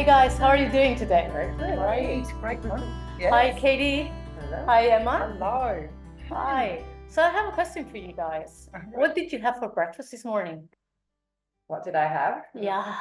Hey guys, how are you doing today? Great. Yes. Hi Katie. Hello. Hi Emma. Hello. Hi. So I have a question for you guys. What did you have for breakfast this morning? What did I have? Yeah.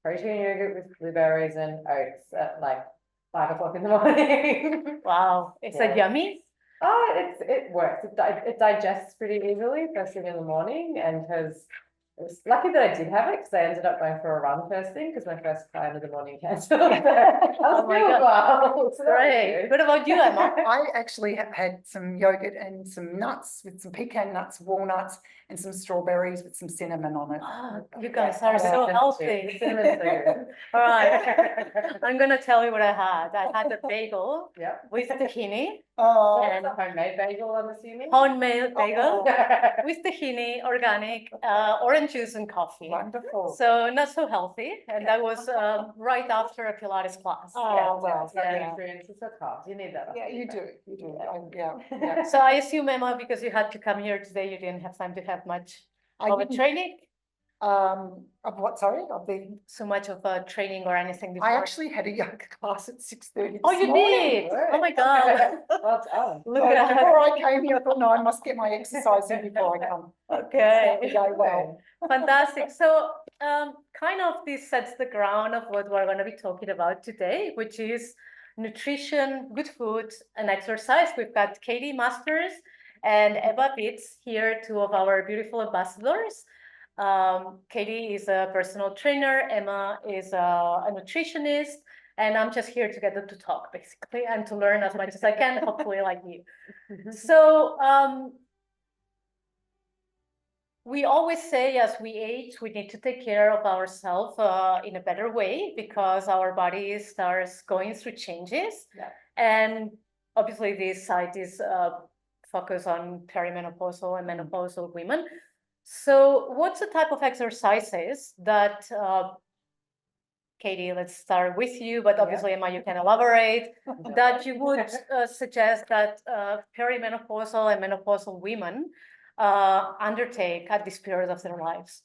Protein yogurt with blueberries and oats at like 5 o'clock in the morning. Wow. Is that yummy? Oh, it works. It digests pretty easily first thing in the morning, and it was lucky that I did have it because I ended up going for a run first thing because my first client of the morning cancelled. Oh my God. Great. What about you, Emma? I actually have had some yogurt and some nuts with some pecan nuts, walnuts, and some strawberries with some cinnamon on it. Oh, you guys are so healthy. All right. I'm gonna tell you what I had. I had a bagel with tahini. Oh, And a homemade bagel, I'm assuming. Homemade bagel with tahini, organic, orange juice and coffee. wonderful. So not so healthy, and that was right after a Pilates class. Oh, well, yeah. Experience is so tough. You need that. Yeah, you do. Yeah. So I assume, Emma, because you had to come here today, you didn't have time to have much of a training. Of what? Sorry, of the. So much of a training or anything before. I actually had a yoga class at 6:30. Oh, you did? Oh my God! Well done. Look at that. Before I came here, I thought, no, I must get my exercise in before I come. Okay. So go well. Fantastic. So, kind of this sets the ground of what we're going to be talking about today, which is nutrition, good food, and exercise. We've got Katie Masters and Eva Bitz here, two of our beautiful ambassadors. Katie is a personal trainer, Emma is a nutritionist, and I'm just here to get them to talk, basically, and to learn as much as I can, hopefully like you. So, we always say as we age, we need to take care of ourselves in a better way because our body starts going through changes. Yeah. And obviously this site is focused on perimenopausal and menopausal women. So what's the type of exercises that, Katie, let's start with you, but obviously, Emma, you can elaborate, that you would suggest that perimenopausal and menopausal women undertake at this period of their lives?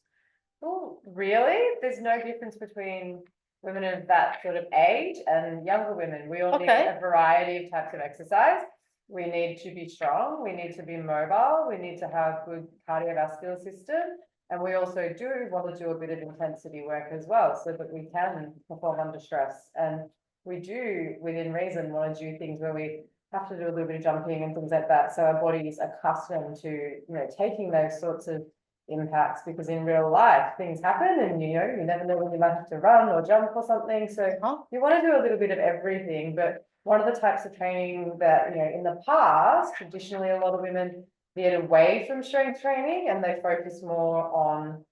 Oh, really? There's no difference between women of that sort of age and younger women. We all need a variety of types of exercise. We need to be strong, we need to be mobile, we need to have good cardiovascular system, and we also do want to do a bit of intensity work as well so that we can perform under stress. And we do, within reason, want to do things where we have to do a little bit of jumping and things like that, so our body is accustomed to, taking those sorts of impacts, because in real life things happen and you never know when you might have to run or jump or something. So you want to do a little bit of everything. But one of the types of training that, in the past, traditionally a lot of women veered away from strength training and they focus more on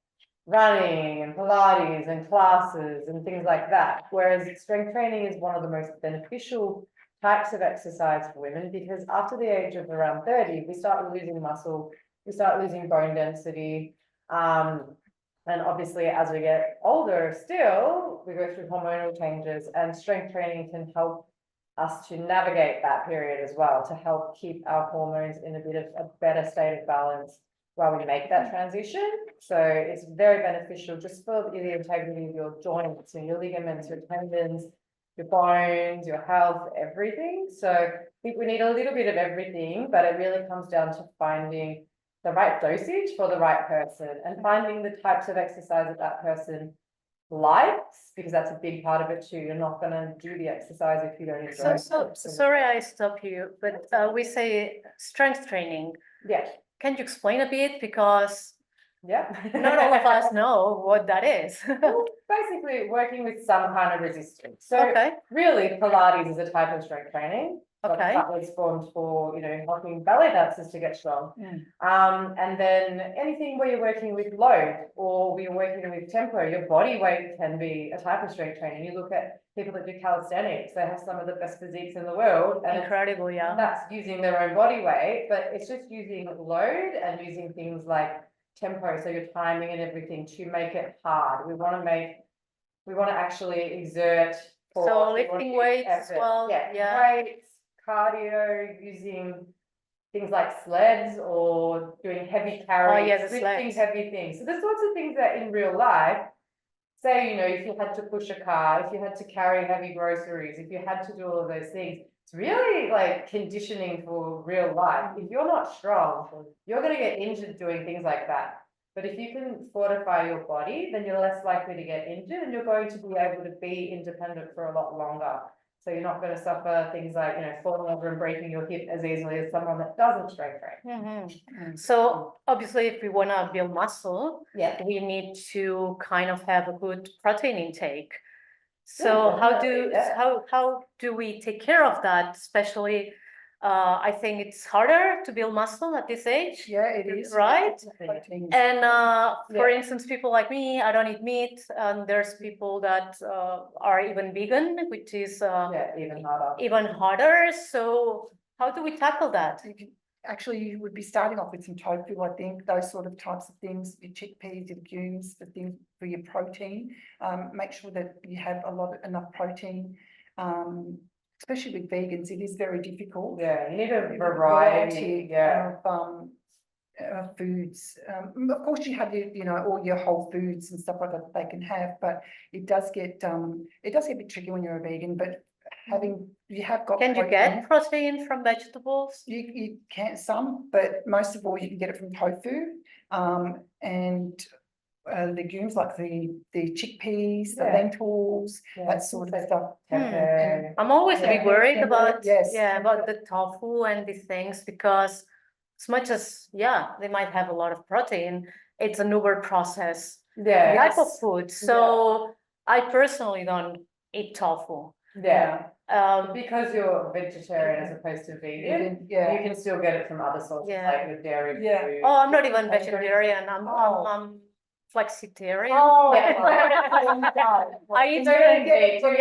running and Pilates and classes and things like that. Whereas strength training is one of the most beneficial types of exercise for women, because after the age of around 30, we start losing muscle, we start losing bone density. And obviously, as we get older still, we go through hormonal changes, and strength training can help us to navigate that period as well, to help keep our hormones in a bit of a better state of balance while we make that transition. So it's very beneficial just for the integrity of your joints and your ligaments, your tendons, your bones, your health, everything. So I think we need a little bit of everything, but it really comes down to finding the right dosage for the right person and finding the types of exercise that person likes, because that's a big part of it too. You're not going to do the exercise if you don't enjoy it. So sorry I stop you, but we say strength training. Yeah. Can you explain a bit, because not all of us know what that is? Well, basically working with some kind of resistance. So really Pilates is a type of strength training. That was formed for, helping ballet dancers to get strong. And then anything where you're working with load or you're working with tempo, your body weight can be a type of strength training. You look at people that do calisthenics, they have some of the best physiques in the world. And incredible, yeah. That's using their own body weight, but it's just using load and using things like tempo, so your timing and everything, to make it hard. We want to actually exert. So lifting weights as well. Weights, cardio, using things like sleds or doing heavy carries, lifting heavy things. So there's lots of things that in real life say, if you had to push a car, if you had to carry heavy groceries, if you had to do all of those things, it's really like conditioning for real life. If you're not strong, you're going to get injured doing things like that. But if you can fortify your body, then you're less likely to get injured and you're going to be able to be independent for a lot longer. So you're not going to suffer things like, falling over and breaking your hip as easily as someone that doesn't strength train. So obviously, if we want to build muscle, Yeah. we need to kind of have a good protein intake. So how do we take care of that? Especially, I think it's harder to build muscle at this age. Yeah, it is. Right? Proteins. And for instance, people like me, I don't eat meat, and there's people that are even vegan, which is even harder. Even harder. So how do we tackle that? Actually, you would be starting off with some tofu, I think, those sort of types of things, your chickpeas, your legumes, the things for your protein. Make sure that you have enough protein. Especially with vegans, it is very difficult. Yeah, you need a variety of foods. Of course, you have your, all your whole foods and stuff like that they can have, but it does get a bit tricky when you're a vegan. But you have got. Can you get protein from vegetables? You can some, but most of all you can get it from tofu, and legumes like the chickpeas, the lentils, that sort of stuff. I'm always a bit worried about about the tofu and these things, because as much as they might have a lot of protein, it's an over processed type of food. So I personally don't eat tofu. Because you're vegetarian as opposed to vegan, you can still get it from other sources like with dairy food. Oh, I'm not even vegetarian. I'm flexitarian. I eat seafood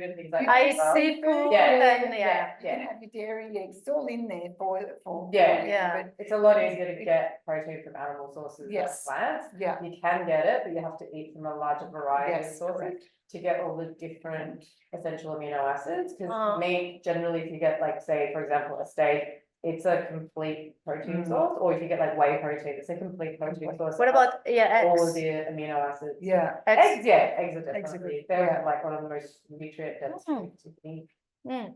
and things like that. I eat seafood and you can have your dairy eggs. It's all in there for but it's a lot easier to get protein from animal sources than plants. You can get it, but you have to eat from a larger variety of sources to get all the different essential amino acids. Because meat, generally, if you get, like, say, for example, a steak, it's a complete protein source, or if you get like whey protein, it's a complete protein source. What about eggs? All of the amino acids. Eggs. Eggs are definitely they're like one of the most nutrient dense foods you can eat.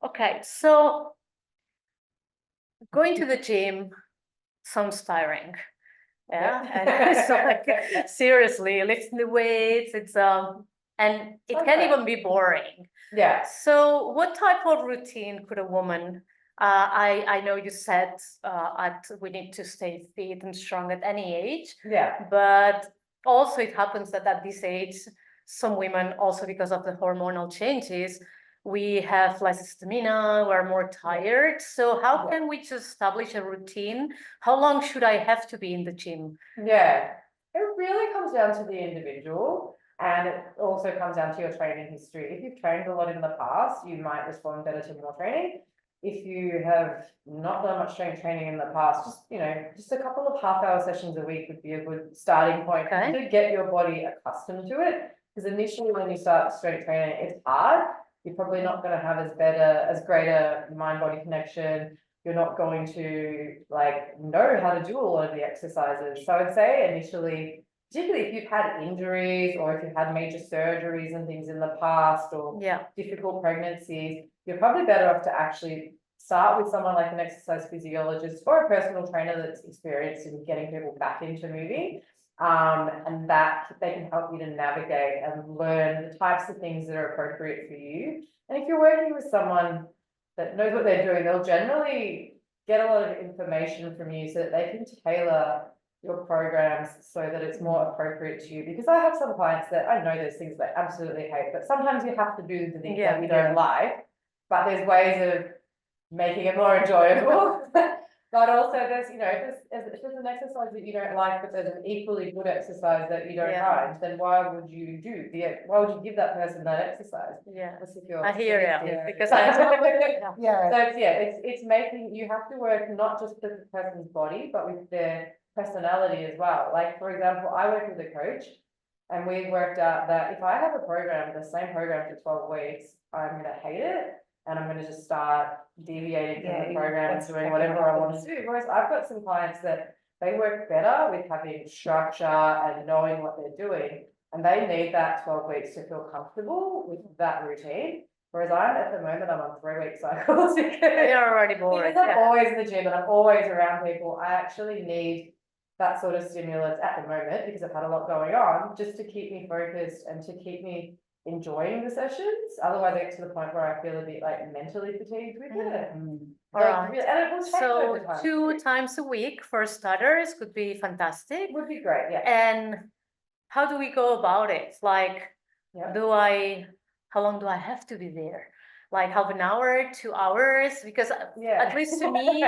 Okay, so going to the gym sounds tiring. And so like seriously, lifting the weights, it's and it can even be boring. So what type of routine could a woman I know you said we need to stay fit and strong at any age. But also it happens that at this age, some women also because of the hormonal changes, we have less stamina, we're more tired. So how can we just establish a routine? How long should I have to be in the gym? It really comes down to the individual, and it also comes down to your training history. If you've trained a lot in the past, you might respond better to more training. If you have not done much strength training in the past, just a couple of half-hour sessions a week would be a good starting point to get your body accustomed to it. Because initially when you start strength training, it's hard. You're probably not going to have as great a mind-body connection. You're not going to know how to do a lot of the exercises. So I'd say initially, particularly if you've had injuries or if you've had major surgeries and things in the past or difficult pregnancies, you're probably better off to actually start with someone like an exercise physiologist or a personal trainer that's experienced in getting people back into moving. And that they can help you to navigate and learn the types of things that are appropriate for you. And if you're working with someone that knows what they're doing, they'll generally get a lot of information from you so that they can tailor your programs so that it's more appropriate to you. Because I have some clients that I know there's things they absolutely hate, but sometimes you have to do the things that you don't like. But there's ways of making it more enjoyable. But also there's, if there's an exercise that you don't like, but there's an equally good exercise that you don't mind, then why would you give that person that exercise? I hear you. Because so it's making, you have to work not just with the person's body, but with their personality as well. Like, for example, I work with a coach and we worked out that if I have a program, the same program for 12 weeks, I'm going to hate it. And I'm going to just start deviating from the program and doing whatever I want to do. Whereas I've got some clients that they work better with having structure and knowing what they're doing. And they need that 12 weeks to feel comfortable with that routine. Whereas at the moment, I'm on 3-week cycles because You're already bored. because I'm always in the gym and I'm always around people. I actually need that sort of stimulus at the moment because I've had a lot going on just to keep me focused and to keep me enjoying the sessions. Otherwise, I get to the point where I feel a bit like mentally fatigued with it. All right. And it will change So over time. 2 times a week for starters could be fantastic. Would be great, yeah. And how do we go about it? Like, Yeah. how long do I have to be there? Like half an hour, 2 hours? Because Yeah. at least to me,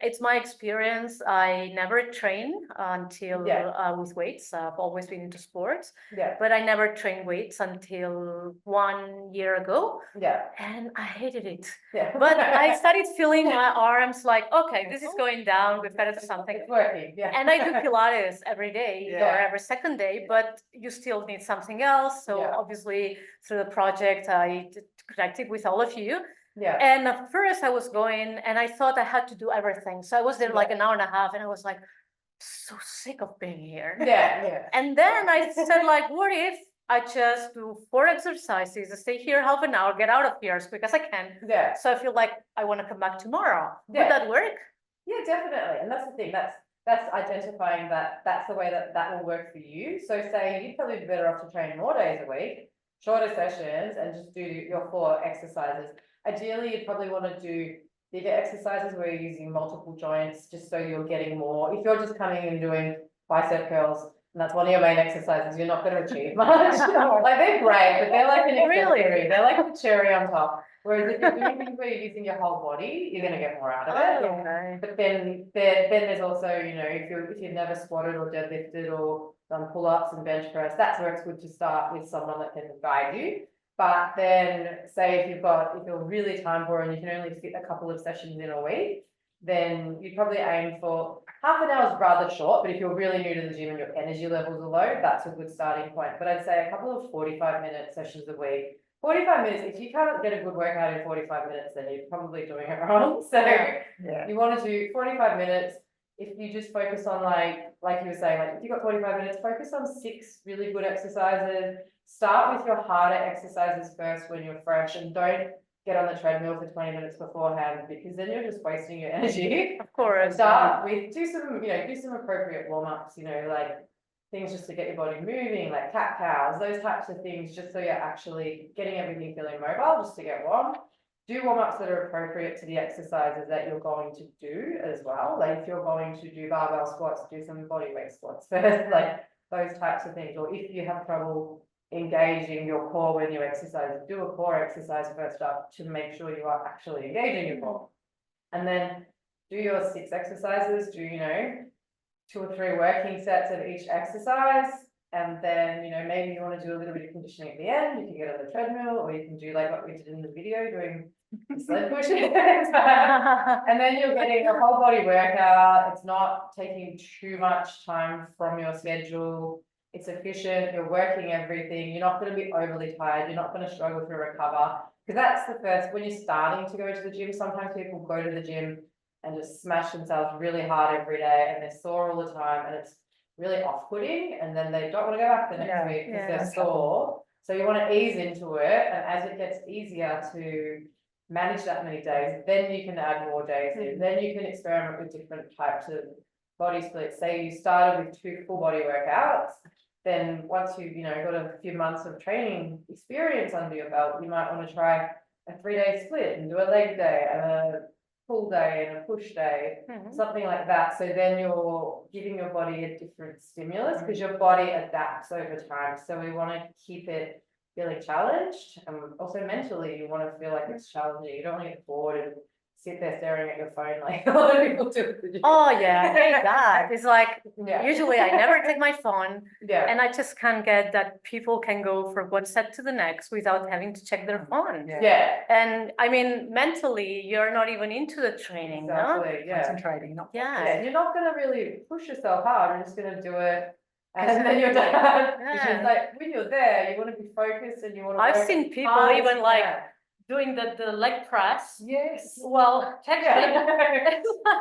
it's my experience. I never train until with weights. I've always been into sports, Yeah. but I never trained weights until 1 year ago, Yeah. and I hated it. Yeah. But I started feeling my arms like, okay, this is going down. We've got to do something. It's working, yeah. And I do Pilates every day or Yeah. every second day, but you still need something else. So Yeah. obviously through the project, I connected with all of you. Yeah. And at first I was going and I thought I had to do everything. So I was there like an hour and a half and I was like, so sick of being here. Yeah, yeah. And then I said like, what if I just do 4 exercises, stay here half an hour, get out of here as quick as I can. Yeah. So I feel like I want to come back tomorrow. Yeah. Would that work? Yeah, definitely. And that's the thing. That's identifying that that's the way that will work for you. So say you'd probably be better off to train more days a week, shorter sessions, and just do your 4 exercises. Ideally, you'd probably want to do bigger exercises where you're using multiple joints, just so you're getting more. If you're just coming and doing bicep curls, and that's one of your main exercises, you're not going to achieve much. Like they're great, but they're like an accessory. They're like the cherry on top. Whereas if you're doing things where you're using your whole body, you're going to get more out of it. Okay. But then there's also, you know, if you've never squatted or deadlifted or done pull-ups and bench press, that's where it's good to start with someone that can guide you. But then say if you're really time poor and you can only fit a couple of sessions in a week, then you probably aim for half an hour is rather short, but if you're really new to the gym and your energy levels are low, that's a good starting point. But I'd say a couple of 45-minute sessions a week. 45 minutes, if you can't get a good workout in 45 minutes, then you're probably doing it wrong. So you want to do 45 minutes. If you just focus on like you were saying, like if you've got 45 minutes, focus on 6 really good exercises. Start with your harder exercises first when you're fresh, and don't get on the treadmill for 20 minutes beforehand, because then you're just wasting your energy. Of course. Start with, do some appropriate warm-ups, like things just to get your body moving, like cat-cows, those types of things, just so you're actually getting everything feeling mobile, just to get warm. Do warm-ups that are appropriate to the exercises that you're going to do as well. Like if you're going to do barbell squats, do some body weight squats first, like those types of things. Or if you have trouble engaging your core when you exercise, do a core exercise first up to make sure you are actually engaging your core. And then do your 6 exercises, do 2 or 3 working sets of each exercise, and then maybe you want to do a little bit of conditioning at the end. You can get on the treadmill, or you can do like what we did in the video, doing sled pushing. And then you're getting a whole body workout. It's not taking too much time from your schedule. It's efficient. You're working everything. You're not going to be overly tired. You're not going to struggle to recover, because that's the first, when you're starting to go to the gym, sometimes people go to the gym and just smash themselves really hard every day, and they're sore all the time, and it's really off-putting, and then they don't want to go back the next week because they're sore. So you want to ease into it, and as it gets easier to manage that many days, then you can add more days in. Then you can experiment with different types of body splits. Say you started with 2 full body workouts, then once you've got a few months of training experience under your belt, you might want to try a 3-day split and do a leg day and a pull day and a push day, something like that. So then you're giving your body a different stimulus, because your body adapts over time. So we want to keep it feeling challenged, and also mentally you want to feel like it's challenging. You don't want to get bored and sit there staring at your phone like a lot of people do. Oh yeah, I hate that. It's like usually I never take my phone, and I just can't get that people can go from one set to the next without having to check their phone. And I mean, mentally, you're not even into the training, exactly. Concentrating, not you're not going to really push yourself hard. You're just going to do it. And then you're done. It's just like when you're there, you want to be focused and you want to. I've seen people even like doing the leg press. Yes. Well, technically,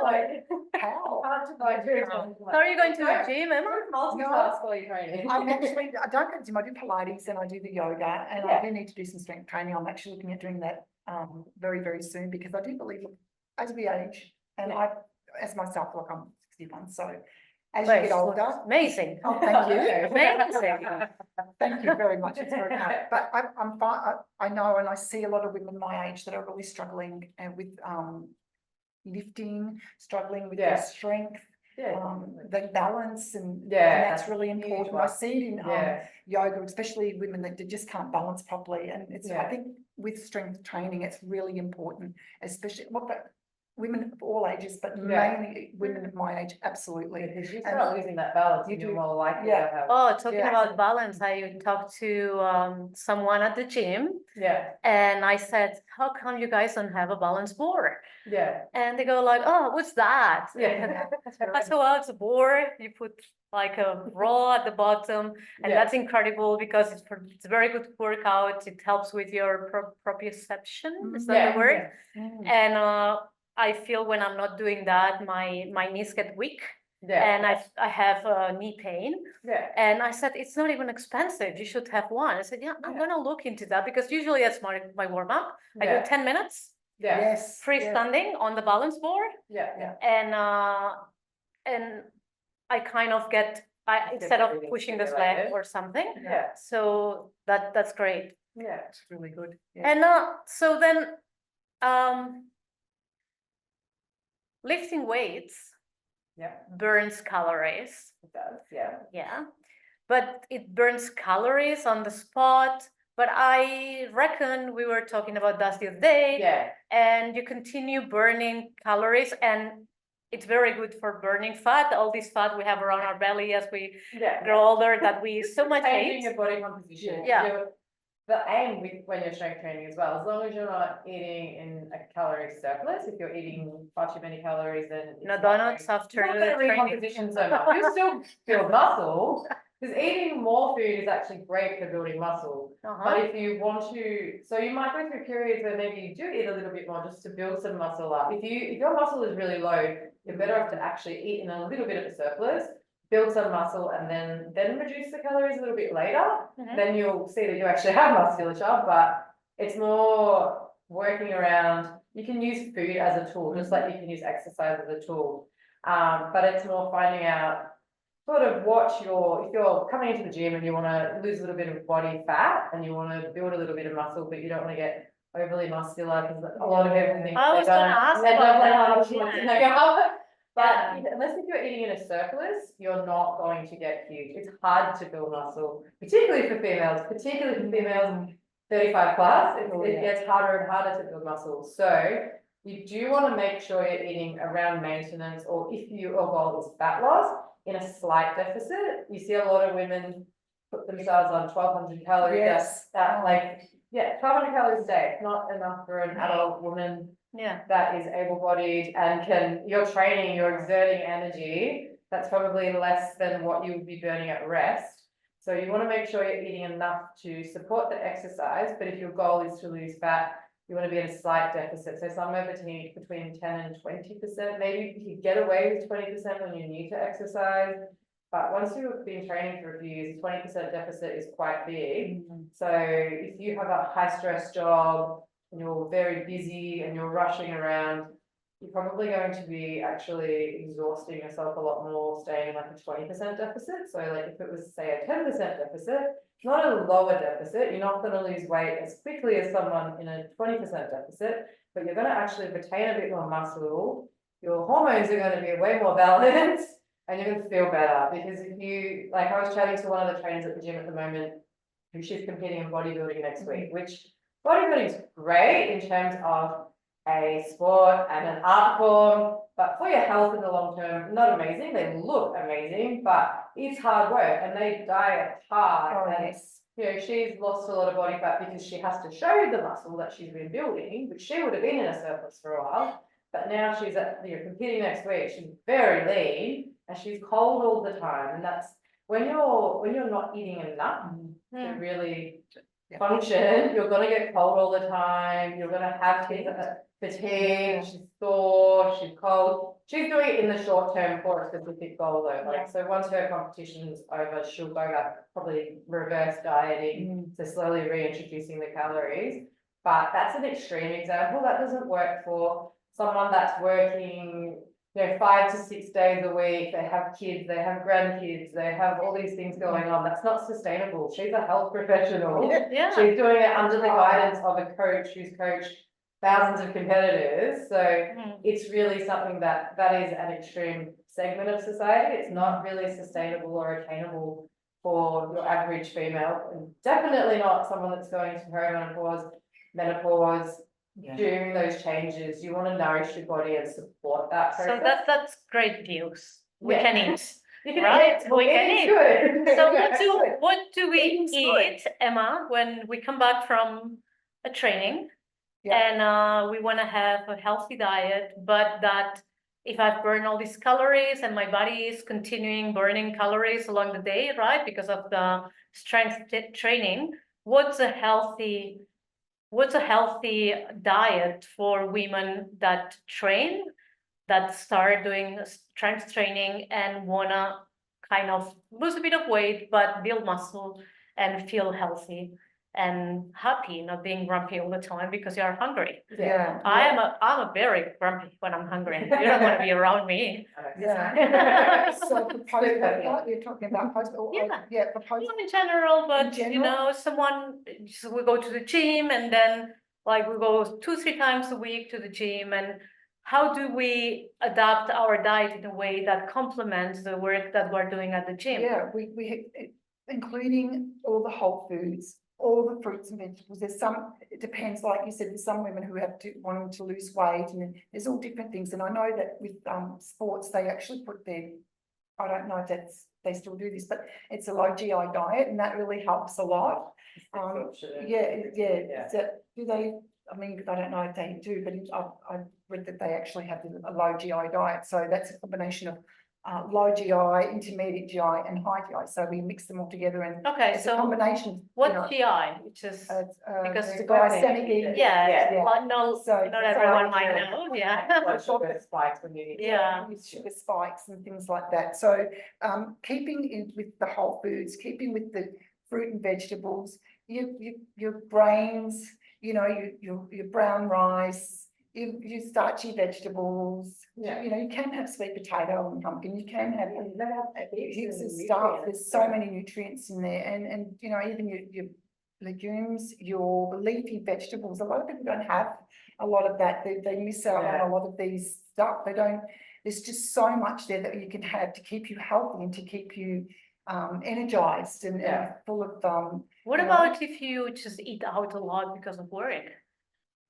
Like, How? hard to find very so are you going to the gym, Emma? multitask while you're training. I'm actually, I don't go to the gym, I do Pilates and I do the yoga, and I Yeah. do need to do some strength training. I'm actually looking at doing that very, very soon, because I do believe, look, as we age, and Yeah. I, as myself, look, I'm 61, so as Well, you get older. Amazing. Oh, thank you. Amazing. Thank you very much. It's very kind. But I'm fine. I know, and I see a lot of women my age that are really struggling with lifting, struggling with their Yeah. strength, Yeah. the balance, and Yeah, that's that's really a huge important. one. I see it in Yeah. yoga, especially women that just can't balance properly, and it's I Yeah. think with strength training, it's really important, especially women of all ages, but Yeah. mainly women of my age, absolutely. Because you And start losing that balance, you and you're do. more likely Yeah. to have. Oh, talking Yeah. about balance, I talked to someone at the gym Yeah, and I said, how come you guys don't have a balance board? yeah, And they go like, oh, what's that? yeah. I said, well, it's a board. You put like a roll at the bottom, and Yeah. that's incredible because it's a very good workout. It helps with your proprioception. Is that Yeah, the word? Mm. And I feel when I'm not doing that, my knees get weak, Yeah, and I have knee pain. yeah, And I said, it's not even expensive. You should have one. I said, yeah, I'm Yeah. gonna look into that, because usually that's my warm up. I do yeah, 10 minutes yeah, Yes. freestanding on the balance board, yeah, and I kind of get instead of pushing the sled or something. yeah, So that's great. yeah. It's really good. Yeah. And so then lifting weights Yeah, burns calories. it does, yeah. Yeah, but it burns calories on the spot. But I reckon we were talking about that the other day. Yeah, And you continue burning calories, and it's very good for burning fat, all this fat we have around our belly as we yeah. grow older that we so much Changing hate. your body composition. Yeah. The aim with when you're strength training as well, as long as you're not eating in a calorie surplus, if you're eating far too many calories, then it's No not donuts going- after not the gonna training. recomposition so much. You still build muscle, because eating more food is actually great for building muscle. But if you want to, so you might go through periods where maybe you do eat a little bit more just to build some muscle up. If your muscle is really low, you're better off to actually eat in a little bit of a surplus, build some muscle, and then reduce the calories a little bit later. Then you'll see that you actually have musculature, but it's more working around. You can use food as a tool, just like you can use exercise as a tool. But it's more finding out sort of if you're coming into the gym and you want to lose a little bit of body fat and you want to build a little bit of muscle, but you don't want to get overly muscular, because a lot of people think I was they're gonna ask end about up like that, Arnold Schwarzenegger. But Yeah. unless if you're eating in a surplus, you're not going to get huge. It's hard to build muscle, particularly for females, 35 plus. It gets harder and harder to build muscle. So you do want to make sure you're eating around maintenance, or if your goal is fat loss, in a slight deficit. You see a lot of women put themselves on 1,200 calories. Yes. That 1,200 calories a day, not enough for an adult woman Yeah. that is able-bodied and you're training, you're exerting energy. That's probably less than what you would be burning at rest. So you want to make sure you're eating enough to support the exercise, but if your goal is to lose fat, you want to be in a slight deficit. So somewhere between 10 and 20%. Maybe you could get away with 20% when you're new to exercise. But once you've been training for a few years, 20% deficit is quite big. So if you have a high stress job and you're very busy and you're rushing around, you're probably going to be actually exhausting yourself a lot more, staying in like a 20% deficit. So like if it was say a 10% deficit, it's not a lower deficit, you're not going to lose weight as quickly as someone in a 20% deficit, but you're going to actually retain a bit more muscle. Your hormones are going to be way more balanced and you're going to feel better, because if you, like I was chatting to one of the trainers at the gym at the moment, who she's competing in bodybuilding next week, which bodybuilding is great in terms of a sport and an art form, but for your health in the long term, not amazing. They look amazing, but it's hard work and they diet hard. And she's lost a lot of body fat because she has to show the muscle that she's been building, which she would have been in a surplus for a while. But now she's competing next week. She's very lean and she's cold all the time. And that's when you're not eating enough to really function, you're gonna get cold all the time, you're gonna have things like fatigue, she's sore, she's cold. She's doing it in the short term for a specific goal though, like, so once her competition's over, she'll go back, probably reverse dieting, so slowly reintroducing the calories. But that's an extreme example, that doesn't work for someone that's working, you know, 5 to 6 days a week, they have kids, they have grandkids, they have all these things going on. That's not sustainable. She's a health professional. Yeah. She's doing it under the guidance of a coach who's coached thousands of competitors. So it's really something that is an extreme segment of society. It's not really sustainable or attainable for your average female, and definitely not someone that's going to perimenopause, menopause. During those changes, you want to nourish your body and support that process. So that's great news. We can eat. You can Right? eat. We can eat. Good. So what do we Eating's eat, Emma, when we come back from a training? And we want to have a healthy diet, but that if I've burned all these calories and my body is continuing burning calories along the day, right, because of the strength training, what's a healthy diet for women that train, that start doing strength training and wanna kind of lose a bit of weight, but build muscle and feel healthy and happy, not being grumpy all the time because you are hungry. I'm a very grumpy when I'm hungry. You don't want to be around me. So proposal, you're talking about proposal. Proposal. Not in general, but you know, so we go to the gym and then like we go 2-3 times a week to the gym, and how do we adapt our diet in a way that complements the work that we're doing at the gym? Yeah, we including all the whole foods, all the fruits and vegetables. There's some, it depends, like you said, there's some women who have to wanting to lose weight, and there's all different things. And I know that with sports, they actually put their, I don't know if they still do this, but it's a low GI diet, and that really helps a lot. So do they? I mean, I don't know if they do, but I've read that they actually have a low GI diet. So that's a combination of low GI, intermediate GI, and high GI. So we mix them all together, and it's a combination. What GI? Which is because the glycemic. But no, so not everyone might know. Blood sugar spikes when you eat. With sugar spikes and things like that. So keeping in with the whole foods, keeping with the fruit and vegetables, your grains, you know, your brown rice, your starchy vegetables. You know, you can have sweet potato and pumpkin. You can have heaps of stuff. There's so many nutrients in there, and you know, even your legumes, your leafy vegetables. A lot of people don't have a lot of that. They miss out on a lot of these stuff. They don't. There's just so much there that you can have to keep you healthy and to keep you energized and full of. What about if you just eat out a lot because of work?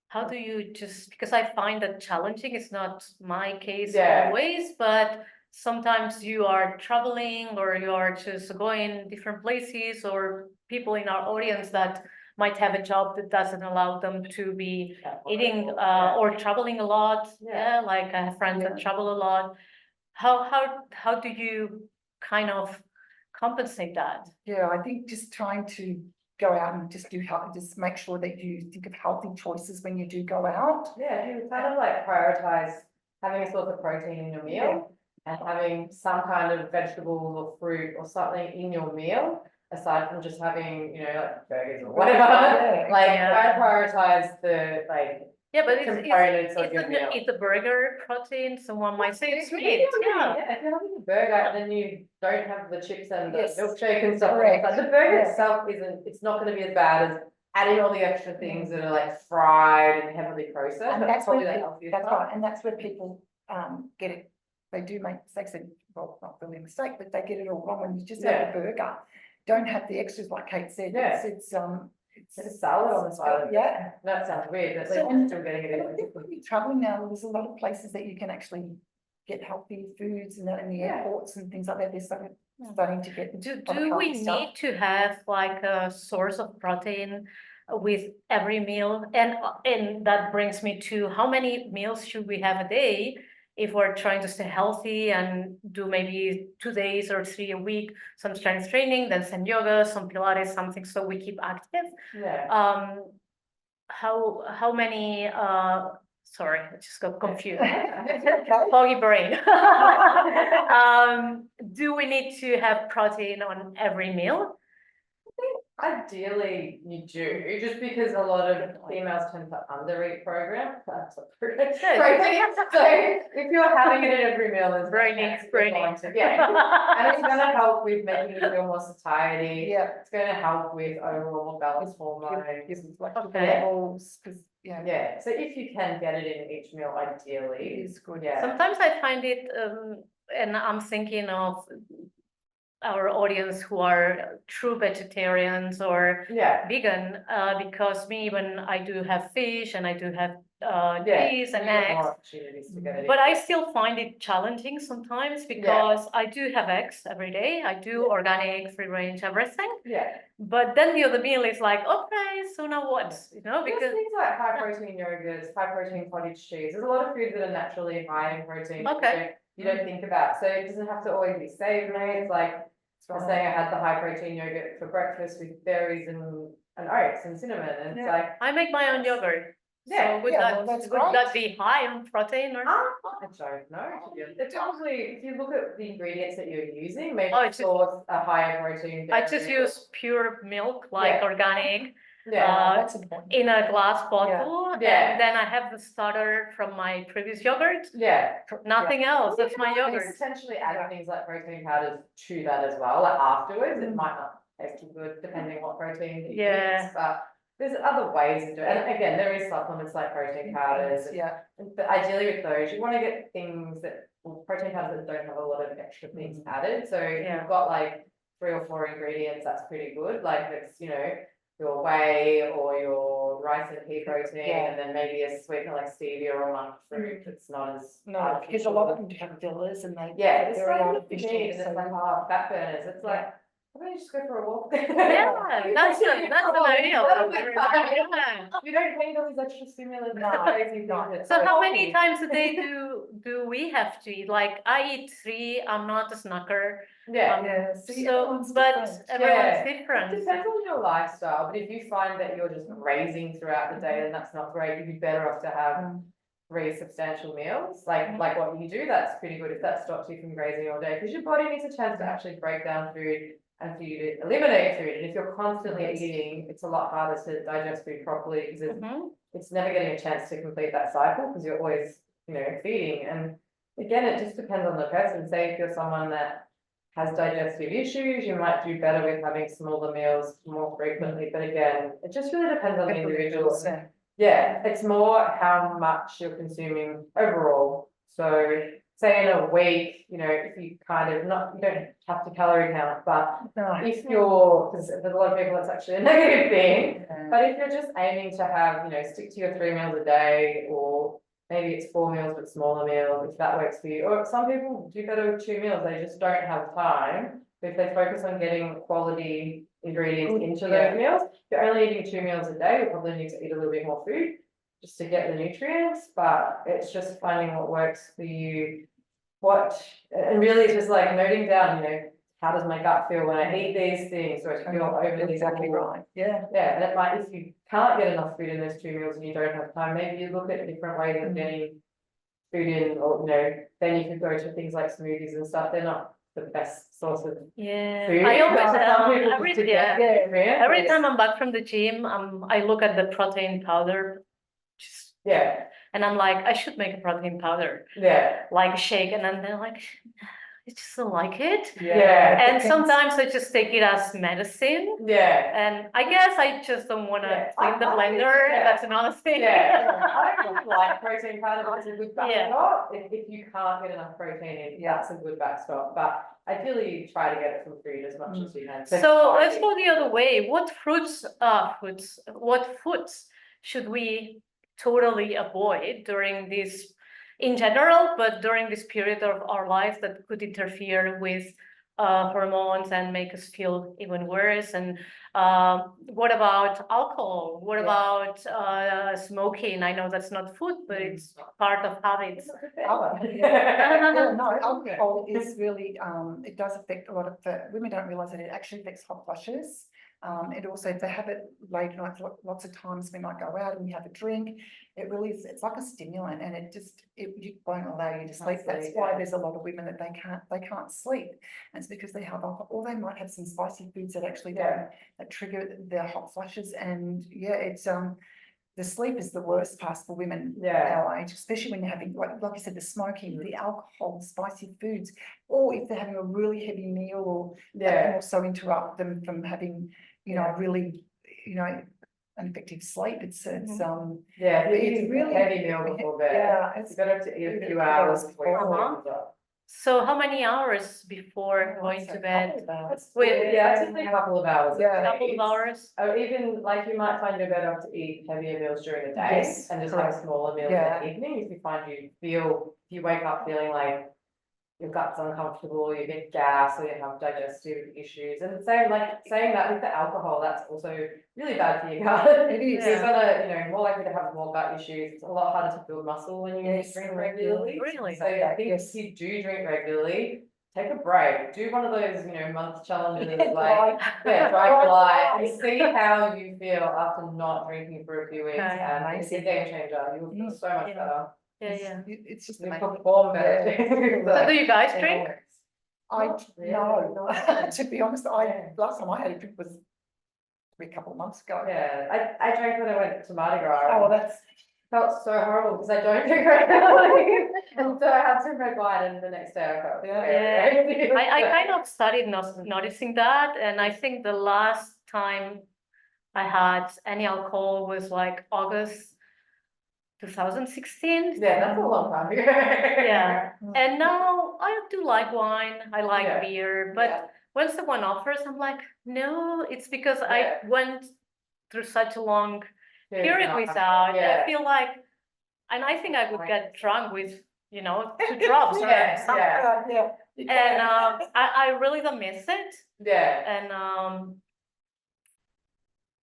How do you because I find that challenging. It's not my case always, but sometimes you are traveling or you are just going different places, or people in our audience that might have a job that doesn't allow them to be eating or traveling a lot. Like I have friends that travel a lot. How do you kind of compensate that? I think just trying to go out and just just make sure that you think of healthy choices when you do go out. You kind of like prioritize having a source of protein in your meal and having some kind of vegetables or fruit or something in your meal, aside from just having, you know, like burgers or whatever. I prioritize the but components of your meal. It's a burger protein. Someone might say it's meat. If you're having a burger, then you don't have the chips and the milkshake and stuff like that. The burger itself it's not going to be as bad as adding all the extra things that are like fried and heavily processed. And that's probably where the healthiest. That's right, and that's where people get it. They do make mistakes, and well, not really a mistake, but they get it all wrong when you just have a burger. Don't have the extras, like Kate said. It's a salad on the side. That sounds weird, but So- still getting it. I think when you're traveling now, there's a lot of places that you can actually get healthy foods and that in the airports and things like that. They're starting to get. Do we need to have like a source of protein with every meal? And that brings me to how many meals should we have a day if we're trying to stay healthy and do maybe 2 days or 3 a week, some strength training, then some yoga, some Pilates, something so we keep active. Yeah. How many sorry, I just got confused. Okay. Foggy brain. Do we need to have protein on every meal? Ideally, you do, just because a lot of females tend to undereat protein. So if you're having it at every meal, it's Braining. yeah, and it's gonna help with making you feel more satiety. Yeah. It's gonna help with overall balance hormones. Like Okay. levels, because, Yeah, so if you can get it in each meal, it ideally, is good. yeah. Sometimes I find it, and I'm thinking of our audience who are true vegetarians or Yeah. vegan, because me, when I do have fish and I do have Yeah, cheese and you get more eggs, opportunities to get it but in. I still find it challenging sometimes because I do have eggs every day. I do organic, free range, everything. Yeah. But then the other meal is like, okay, so now what? You know, There's because things like high protein yogurts, high protein cottage cheese. There's a lot of foods that are naturally high in protein. Okay. You don't think about. So it doesn't have to always be savory. It's like I was saying, I had the high protein yogurt for breakfast with berries and oats and cinnamon. And it's like I make my own yogurt. Yeah, So would well, that's would great. that be high on protein or? I don't know. It's probably, if you look at the ingredients that you're using, maybe Oh, it's just- source a higher protein. I just use pure milk, like Yeah. organic, Yeah. That's important. in a glass bottle, Yeah. and then I have the starter from my previous yogurt. Yeah. Nothing else. That's my You yogurt. potentially add things like protein powders to that as well. Like afterwards, it might not taste too good depending on what protein you Yeah. use, but there's other ways to do it. And again, there is supplements like protein powders. Yeah. But ideally with those, you want to get things that, well, protein powders that don't have a lot of extra things added. So if Yeah. you've got like 3 or 4 ingredients, that's pretty good. Like it's, your whey or your rice and pea protein, and then maybe a sweetener like stevia or monk fruit that's not as No, because a lot of them do have fillers and they it's very like artificial. and it's like fat burners. It's like, why don't you just go for a walk? Yeah, that's an ideal. Yeah. You don't need all these extra stimulants. No, crazy no. things. So how many times a day do we have to eat? Like I eat 3. I'm not a snacker. Yeah. See, So, everyone's but different. everyone's It different. depends on your lifestyle, but if you find that you're just grazing throughout the day, then that's not great. You'd be better off to have 3 substantial meals, like what you do. That's pretty good if that stops you from grazing all day, because your body needs a chance to actually break down food and for you to eliminate food. And if you're constantly eating, it's a lot harder to digest food properly because it's never getting a chance to complete that cycle because you're always, feeding. And again, it just depends on the person. Say if you're someone that has digestive issues, you might do better with having smaller meals more frequently. But again, it just really depends on the individual. Yeah, it's more how much you're consuming overall. So say in a week, if you kind of you don't have to calorie count, but if you're, because there's a lot of people, it's actually a negative thing, but if you're just aiming to have, stick to your 3 meals a day, or maybe it's 4 meals but smaller meals, if that works for you. Or some people do better with 2 meals, they just don't have time. But if they focus on getting quality ingredients into those meals, if you're only eating 2 meals a day, you probably need to eat a little bit more food just to get the nutrients, but it's just finding what works for you. And really it's just like noting down, how does my gut feel when I eat these things? So I feel overly exactly full. right. Yeah. Yeah, and it might, if you can't get enough food in those 2 meals and you don't have time, maybe you look at different ways of getting food in, or then you could go to things like smoothies and stuff. They're not the best source of food. I always every time I'm back from the gym, I look at the protein powder. And I'm like, I should make a protein powder. Like a shake, and then they're like, I just don't like it. And sometimes I just take it as medicine. And I guess I just don't want to clean the blender. That's another thing. I don't really like protein powder, but it's a good backstop. If you can't get enough protein in, that's a good backstop. But ideally, try to get it from food as much as you can. So let's go the other way. What foods should we totally avoid during this, in general, but during this period of our life that could interfere with hormones and make us feel even worse. And what about alcohol? What about smoking? I know that's not food, but it's part of habits. No, alcohol is really, it does affect a lot of women don't realise that it actually affects hot flushes. It also, if they have it late night, lots of times we might go out and we have a drink. It really is, it's like a stimulant, and it won't allow you to sleep. That's why there's a lot of women that they can't sleep. And it's because they have alcohol, or they might have some spicy foods that actually that trigger their hot flushes. And it's the sleep is the worst part for women our age, especially when you're having, like you said, the smoking, the alcohol, spicy foods, or if they're having a really heavy meal, or that can also interrupt them from having, really, an effective sleep. It's it's really heavy meal before bed. It's better to eat a few hours before. So how many hours before going to bed? Typically a couple of hours. A couple of hours. Or even like you might find you're better off to eat heavier meals during the day and just have a smaller meal in the evening if you find you wake up feeling like your gut's uncomfortable, you get gas, or you have digestive issues. And saying that with the alcohol, that's also really bad for your gut. It is. You're gonna, more likely to have more gut issues. It's a lot harder to build muscle when you drink regularly. Really? So I think if you do drink regularly, take a break. Do one of those, month challenges, like dry fly, and see how you feel after not drinking for a few weeks. And it's a game changer. You'll feel so much better. It's just you perform better. So do you guys drink? No. To be honest, last time I had a drink was a couple of months ago. I drank when I went to Mardi Gras. Oh, that's felt so horrible because I don't drink regularly, and so I had some red wine, and the next day I felt I kind of started noticing that, and I think the last time I had any alcohol was like August 2016. That's a long time ago. And now I do like wine, I like beer, but when someone offers, I'm like, no, it's because I went through such a long period without. I feel like, and I think I would get drunk with, 2 drops or something. And I really don't miss it. And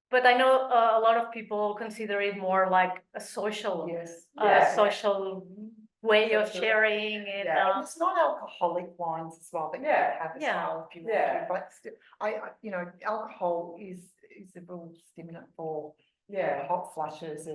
but I know a lot of people consider it more like a social, social way of sharing. And it's not alcoholic wines as well that you can have as well if you want to. But still, alcohol is a real stimulant for hot flushes.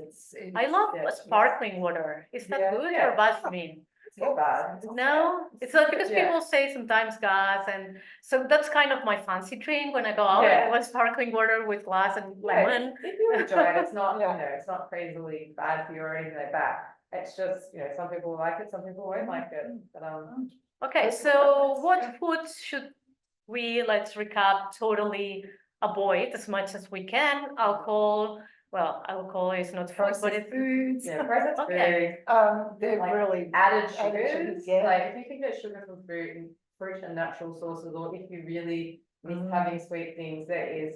I love sparkling water. Is that good or bad for me? It's not bad. No, it's not, because people say sometimes gas, and so that's kind of my fancy drink when I go out. I want sparkling water with glass and lemon. If you enjoy it, it's not it's not crazily bad for you or anything like that. It's just some people like it, some people won't like it. But okay, so what foods should we, let's recap, totally avoid as much as we can? Alcohol. Well, alcohol is not food, but it's foods. Processed food. They're like really added sugars. Like if you can get sugar from fruit and natural sources, or if you really miss having sweet things, there is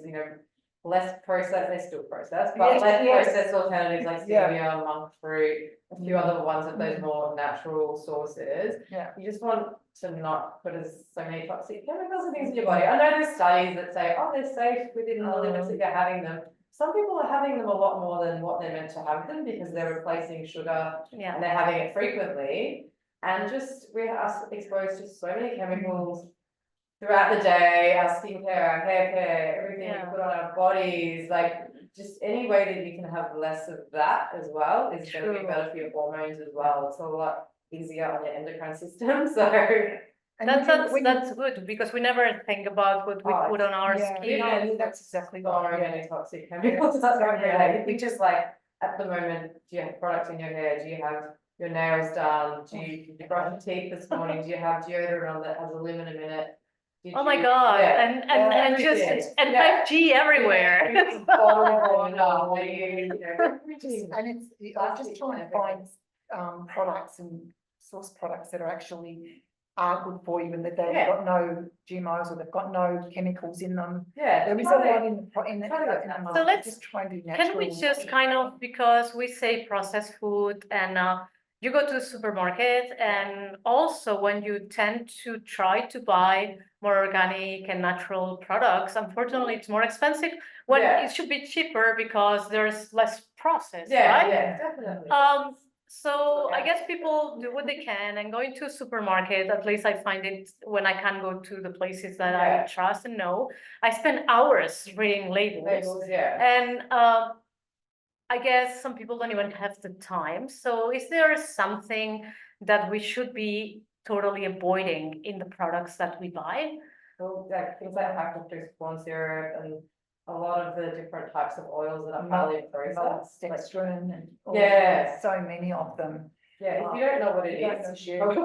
less processed. They're still processed, but less processed alternatives like stevia, monk fruit, a few other ones of those more natural sources. You just want to not put so many toxic chemicals and things in your body. I know there's studies that say, they're safe within the limits that you're having them. Some people are having them a lot more than what they're meant to have them because they're replacing sugar and they're having it frequently. And just we are exposed to so many chemicals throughout the day, our skincare, our hair care, everything we put on our bodies, like just any way that you can have less of that as well is going to be better for your hormones as well. It's a lot easier on your endocrine system. So that's good, because we never think about what we put on our skin. That's exactly right. Many toxic chemicals. We just at the moment, do you have products in your hair? Do you have your nails done? Do you brush your teeth this morning? Do you have deodorant on that has aluminum in it? Oh my God! And just 5G everywhere. And it's I'm just trying to find products and source products that are good for you, and that they've got no GMOs or they've got no chemicals in them. There is a lot in the market. So let's just try and do natural. Can we just kind of, because we say processed food and you go to the supermarket, and also when you tend to try to buy more organic and natural products, unfortunately, it's more expensive when it should be cheaper because there's less process, right? Yeah, definitely. So I guess people do what they can, and going to a supermarket, at least I find it when I can go to the places that I trust and know, I spend hours reading labels. And I guess some people don't even have the time. So is there something that we should be totally avoiding in the products that we buy? Well, things like high fructose corn syrup and a lot of the different types of oils that are highly processed. Dextrin and so many of them. Yeah, if you don't know what it is, you don't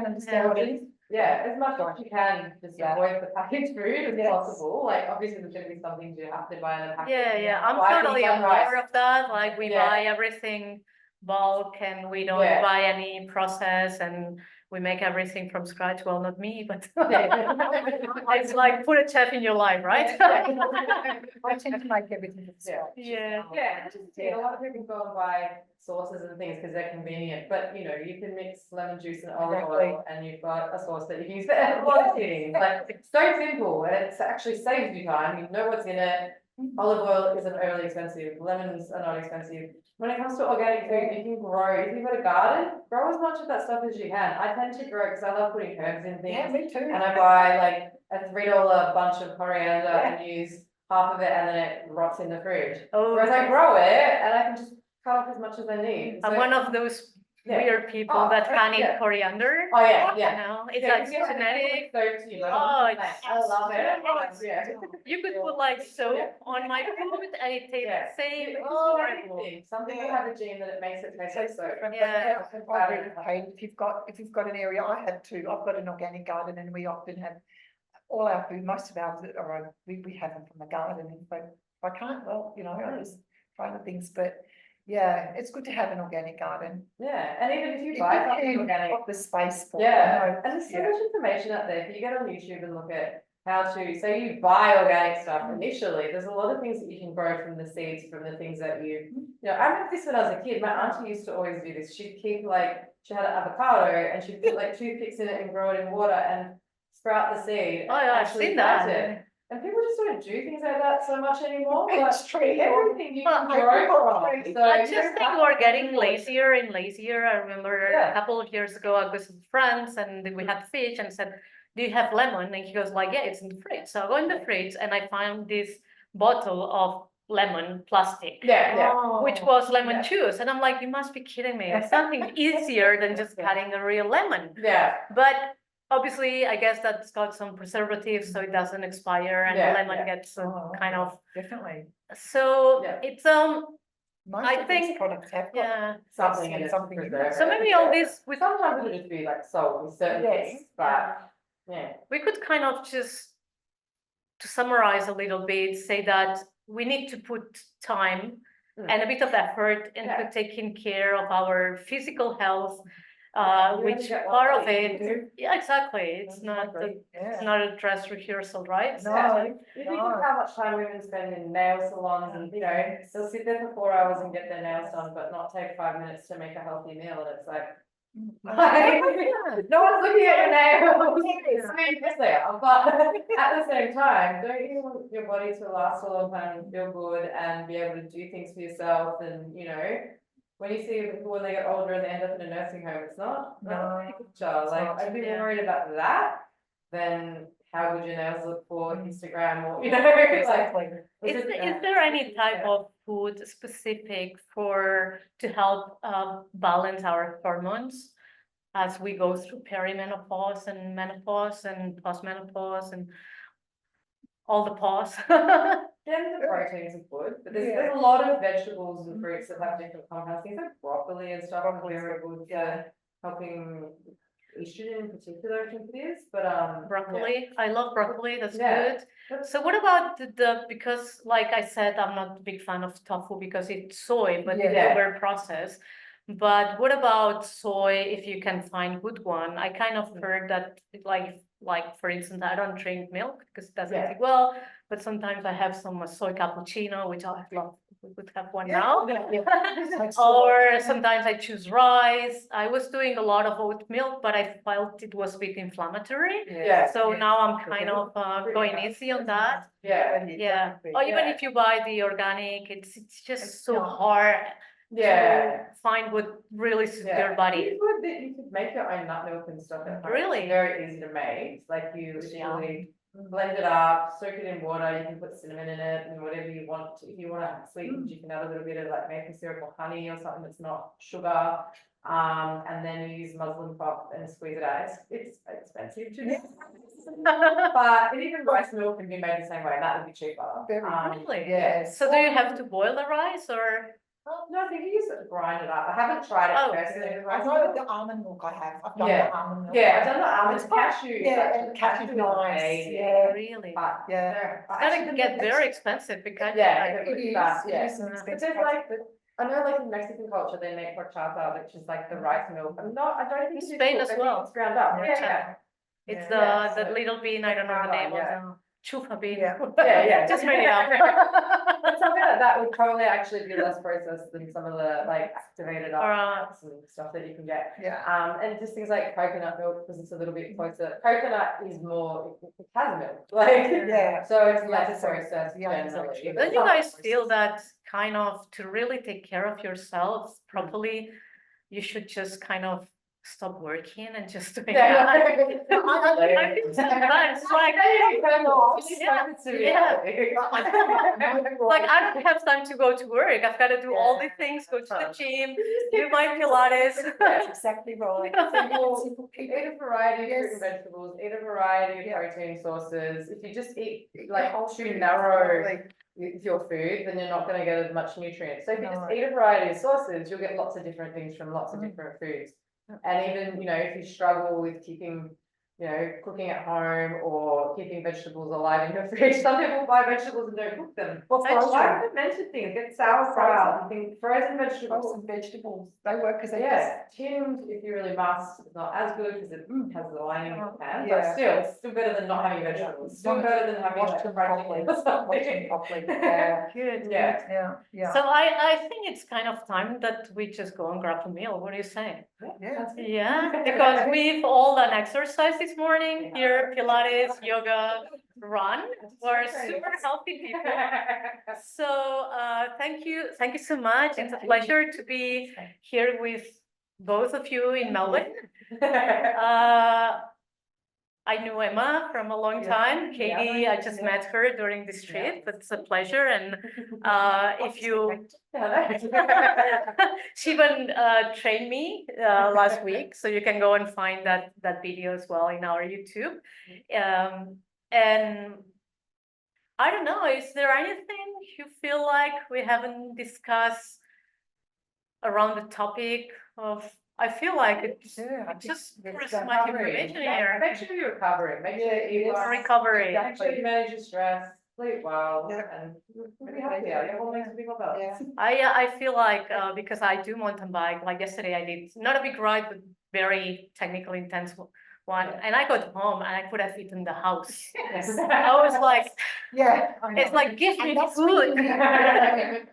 understand what it is. Yeah, as much as you can, just avoid the packaged food as possible. Like, obviously, there's going to be some things you have to buy in a package. I'm totally aware of that. Like, we buy everything bulk, and we don't buy any process, and we make everything from scratch. Well, not me, but it's like put a chef in your life, right? I tend to make everything from scratch. A lot of people go and buy sauces and things because they're convenient, but you know, you can mix lemon juice and olive oil, and you've got a sauce that you can use for a lot of things. Like, it's so simple, and it actually saves you time. You know what's in it. Olive oil isn't overly expensive. Lemons are not expensive. When it comes to organic food, you can grow. If you've got a garden, grow as much of that stuff as you can. I tend to grow because I love putting herbs in things. Yeah, me too. And I buy like a $3 bunch of coriander and use half of it, and then it rots in the fridge. Whereas I grow it and I can just cut off as much as I need. I'm one of those weird people that can't eat coriander. You know, it's like genetic. I love it. You could put like soap on my food and it tastes the same. Some people have a gene that it makes it taste like soap. If you've got an area, I have too. I've got an organic garden, and we often have all our food. Most of ours are we have them from the garden. And if I can't, well, you know, I just try other things, but. Yeah, it's good to have an organic garden. Yeah, and even if you buy something organic, got the space for and there's so much information out there. If you get on YouTube and look at how to, say you buy organic stuff initially, there's a lot of things that you can grow from the seeds, from the things that you know, I remember this when I was a kid. My auntie used to always do this. She'd keep she had an avocado and she'd put like toothpicks in it and grow it in water and sprout the seed. I've seen that. And people just don't do things like that so much anymore. It's true. Everything you can grow from. So I just think we're getting lazier and lazier. I remember a couple of years ago, I was with friends and we had fish, and said, "Do you have lemon?" And he goes like, "Yeah, it's in the fridge." So I go in the fridge and I found this bottle of lemon plastic, which was lemon juice, and I'm like, "You must be kidding me! It's something easier than just cutting a real lemon." But obviously, I guess that's got some preservatives, so it doesn't expire, and the lemon gets kind of definitely. So it's Most I of think these products have got something in it. So maybe all this sometimes it'll just be like salt with certain things, but we could kind of just, to summarize a little bit, say that we need to put time and a bit of effort into taking care of our physical health. Which part of it? Yeah, exactly. It's not a dress rehearsal, right? No. You think of how much time women spend in nail salons, and you know, they'll sit there for 4 hours and get their nails done, but not take 5 minutes to make a healthy meal, and it's like, no one's looking at your nails. I mean, yes, they are, but at the same time, don't you want your body to last a long time and feel good and be able to do things for yourself? And you know, when you see people when they get older and they end up in a nursing home, it's not a picture. Like, I'd be worried about that than how good your nails look for Instagram, or you know, exactly. Is there any type of food specific to help balance our hormones as we go through perimenopause and menopause and postmenopause and all the pause? The proteins are good, but there's a lot of vegetables and fruits that have different compounds. Things like broccoli and stuff are very good for helping estrogen in particular, I think it is. But broccoli, I love broccoli. That's good. So what about because like I said, I'm not a big fan of tofu because it's soy, but it's over processed. But what about soy? If you can find good one, I kind of heard that like for instance, I don't drink milk because it doesn't fit well. But sometimes I have some soy cappuccino, which I love we could have one now. That's Or sometimes I choose rice. I was doing a lot of oat milk, but I felt it was a bit inflammatory. Yeah. So now I'm kind of going easy on that. Yeah. Yeah. Or even if you buy the organic, it's just so hard Yeah. to find what really suits your body. You could make your own nut milk and stuff at home. Really? It's very easy to make. It's like you literally blend it up, soak it in water, you can put cinnamon in it and whatever you want to. If you want to have sweetened, you can add a little bit of like maple syrup or honey or something that's not sugar. And then you use muslin pop and squeeze it out. It's expensive to do. But even rice milk can be made the same way, and that would be cheaper. Really? Yeah. So do you have to boil the rice or? No, I think you just grind it up. I haven't tried it personally with I rice know milk. the almond milk I have. I've done Yeah. the almond milk. Yeah, I've done the It's almond quite- cashew. Yeah, cashew's nice. Yeah. Really? But Yeah. It's gonna get very expensive because Yeah, It is. But, It yeah. is an But expensive there's product. like, I know like in Mexican culture, they make horchata, which is like the rice milk. I don't think In it's Spain cooked, as I think well. it's ground up. Yeah. Yeah, it's Yeah, the so- little bean, I don't know the name of Yeah. the chufa bean. Yeah. Yeah. Just made it up. But something like that would probably actually be less processed than some of the like activated Alright. nuts and stuff that you can get. Yeah. And just things like coconut milk, because it's a little bit closer. Coconut is more, it has milk, like, Yeah. so it's Yeah, less so- processed yeah, it's generally. actually- Don't you guys feel that kind of to really take care of yourselves properly, you should just kind of stop working and just doing Yeah. that? I think sometimes, like, like I don't have time to go to work. I've got to do all the things, go to the gym, do my Pilates. That's exactly right. Simple, eat a variety of fruit and Yes. vegetables, eat a variety of Yeah. protein sources. If you just eat like too narrow with your food, then you're not going to get as much nutrients. So if you just No. eat a variety of sources, you'll get lots of different things from lots of different foods. And even, you know, if you struggle with keeping, you know, cooking at home or keeping vegetables alive in your fridge, some people buy vegetables and don't cook them. Well, Buy frozen. fermented things, get sauerkraut, frozen vegetables. Frozen vegetables, they work because they Yeah, tinned if you really must, it's not as good because it has the lining of the pan, but Yeah. still, it's still better than not having vegetables. Still better than having wash like them fried properly. chicken or Wash them something. properly. Yeah. Good. Yeah. Yeah. Yeah. So I think it's kind of time that we just go and grab a meal. What do you say? Yeah. Yeah, because we've all done exercise this morning here, Pilates, yoga, run. We're super healthy people. So thank you so much. It's a pleasure to be here with both of you in Melbourne. I knew Emma from a long time. Katie, I just met her during this trip. It's a pleasure. And if you, she even trained me last week, so you can go and find that video as well in our YouTube. And I don't know, is there anything you feel like we haven't discussed around the topic of? I feel like it's just there's so much information here. Make sure you're recovering, make sure you eat well. Recovery. Make sure you manage your stress, sleep well, Yeah. and you'll be happier, your hormones will be more balanced. I feel like because I do mountain bike, like yesterday I did not a big ride, but very technical, intense one, and I got home and I could have eaten the house. I was like, Yeah. I know. it's like give me And that's food. Planning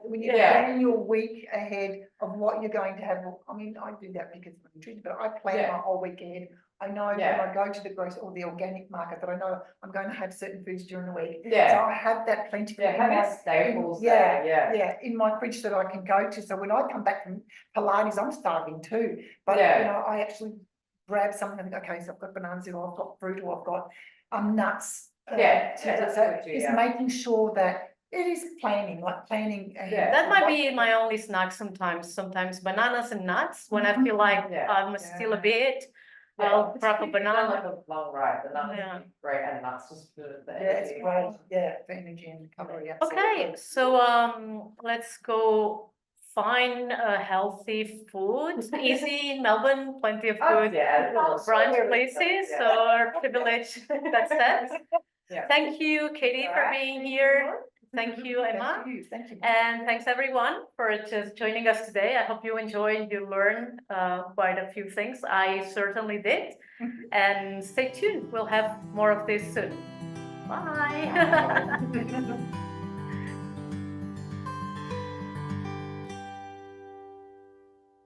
when you're Yeah. planning your week ahead of what you're going to have. I mean, I do that because I'm nutrition, but I plan Yeah. my whole week ahead. I know Yeah. when I go to the grocery or the organic market that I know I'm going to have certain foods during the week. So Yeah, I have that plenty. yeah, in have your my- staples Yeah, there, yeah. yeah, in my fridge that I can go to. So when I come back from Pilates, I'm starving too. But Yeah. you know, I actually grab something and think, okay, so I've got bananas or I've got fruit or I've got nuts. Yeah, So yeah, that's good too, it's yeah. making sure that it is planning ahead. Yeah. That might be my only snack sometimes. Sometimes bananas and nuts when I feel like Yeah. I'm still a bit. Yeah, I'll it's grab a good if you've done, banana. like a long ride, bananas Yeah. are great and nuts just for the Yeah, it's energy. great, yeah, for energy and recovery, absolutely. Okay, so let's go find healthy food. Easy in Melbourne, plenty of Oh, good yeah. brunch places, so our privilege that's that. Yeah. Thank you, Katie, for being here. Thank you, Emma. Thank you. And thanks everyone for just joining us today. I hope you enjoyed, you learned quite a few things. I certainly did. And stay tuned. We'll have more of this soon. Bye.